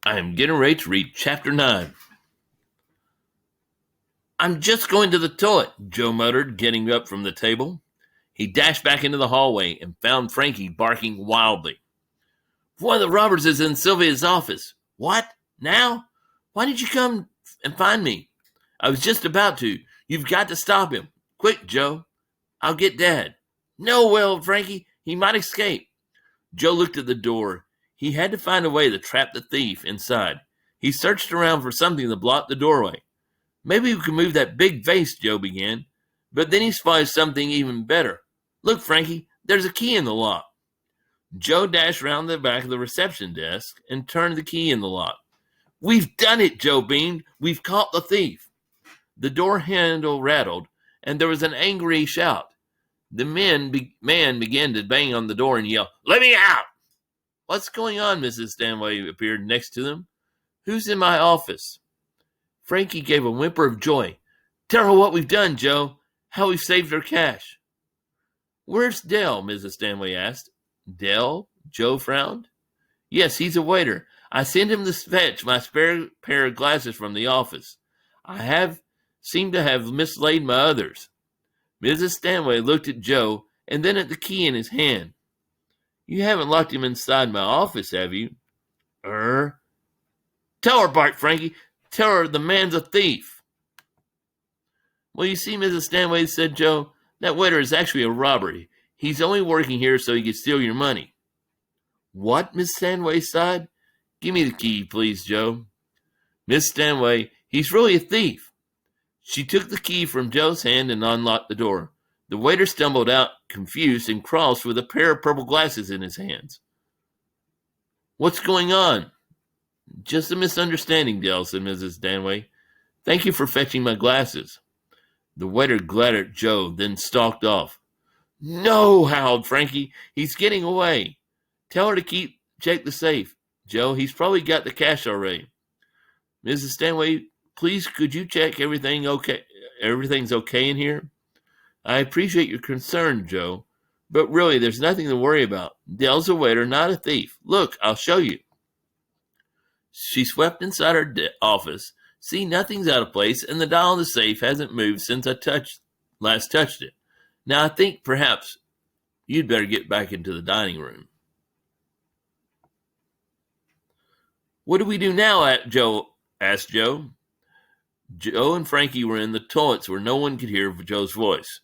I am getting ready to read Chapter 9. I'm just going to the toilet, Joe muttered, getting up from the table. He dashed back into the hallway and found Frankie barking wildly. One of the robbers is in Sylvia's office. What? Now? Why did you come and find me? I was just about to. You've got to stop him. Quick, Joe. I'll get Dad. No, wailed Frankie. He might escape. Joe looked at the door. He had to find a way to trap the thief inside. He searched around for something to block the doorway. Maybe we can move that big vase, Joe began. But then he spotted something even better. Look, Frankie, there's a key in the lock. Joe dashed round the back of the reception desk and turned the key in the lock. We've done it, Joe beamed. We've caught the thief. The door handle rattled, and there was an angry shout. The man began to bang on the door and yell, Let me out! What's going on? Mrs. Stanway appeared next to them. Who's in my office? Frankie gave a whimper of joy. Tell her what we've done, Joe. How we've saved her cash. Where's Dell? Mrs. Stanway asked. Dell? Joe frowned. Yes, he's a waiter. I sent him to fetch my spare pair of glasses from the office. I seem to have mislaid my others. Mrs. Stanway looked at Joe and then at the key in his hand. You haven't locked him inside my office, have you? Tell her, barked Frankie. Tell her the man's a thief. Well, you see, Mrs. Stanway, said Joe, that waiter is actually a robber. He's only working here so he can steal your money. What? Miss Stanway sighed. Give me the key, please, Joe. Miss Stanway, he's really a thief. She took the key from Joe's hand and unlocked the door. The waiter stumbled out, confused, and crossed with a pair of purple glasses in his hands. What's going on? Just a misunderstanding, Dell, said Mrs. Stanway. Thank you for fetching my glasses. The waiter glared at Joe, then stalked off. No, howled Frankie. He's getting away. Tell her to check the safe. Joe, he's probably got the cash already. Mrs. Stanway, please could you check everything's okay in here? I appreciate your concern, Joe, but really there's nothing to worry about. Dell's a waiter, not a thief. Look, I'll show you. She swept inside her office. See, nothing's out of place, and the dial on the safe hasn't moved since I last touched it. Now I think perhaps you'd better get back into the dining room. What do we do now, Joe? Asked Joe. Joe and Frankie were in the toilets where no one could hear Joe's voice.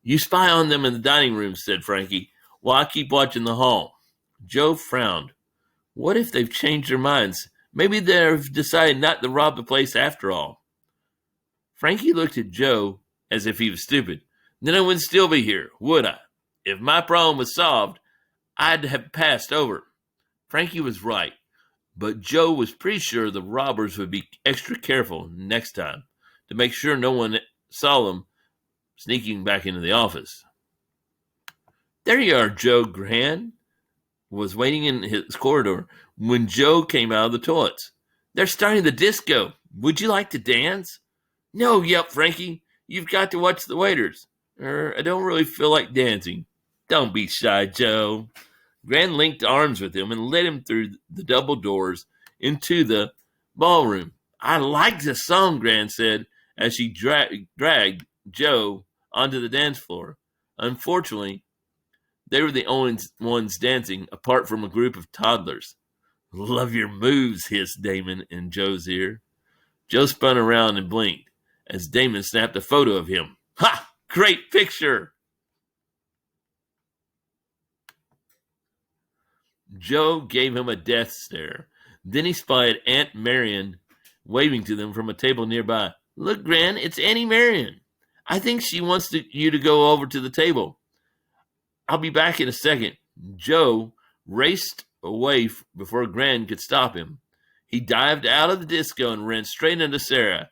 You spy on them in the dining room, said Frankie, while I keep watching the hall. Joe frowned. What if they've changed their minds? Maybe they've decided not to rob the place after all. Frankie looked at Joe as if he was stupid. Then I wouldn't still be here, would I? If my problem was solved, I'd have passed over. Frankie was right, but Joe was pretty sure the robbers would be extra careful next time to make sure no one saw them sneaking back into the office. There you are, Joe. Gran was waiting in his corridor when Joe came out of the toilets. They're starting the disco. Would you like to dance? No, yelped Frankie. You've got to watch the waiters. I don't really feel like dancing. Don't be shy, Joe. Gran linked arms with him and led him through the double doors into the ballroom. I like the song, Gran said, as she dragged Joe onto the dance floor. Unfortunately, they were the only ones dancing, apart from a group of toddlers. Love your moves, hissed Damon in Joe's ear. Joe spun around and blinked as Damon snapped a photo of him. Ha! Great picture! Joe gave him a death stare. Then he spied Aunt Marion waving to them from a table nearby. Look, Gran, it's Auntie Marion. I think she wants you to go over to the table. I'll be back in a second. Joe raced away before Gran could stop him. He dived out of the disco and ran straight into Sarah.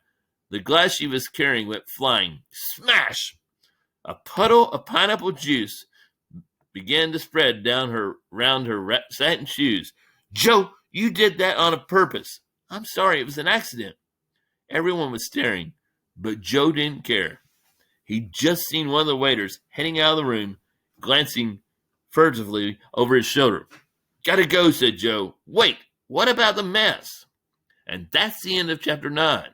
The glass she was carrying went flying. Smash! A puddle of pineapple juice began to spread round her satin shoes. Joe, you did that on purpose. I'm sorry, it was an accident. Everyone was staring, but Joe didn't care. He'd just seen one of the waiters heading out of the room, glancing furtively over his shoulder. Gotta go, said Joe. Wait, What about the mess? And that's the end of chapter 9.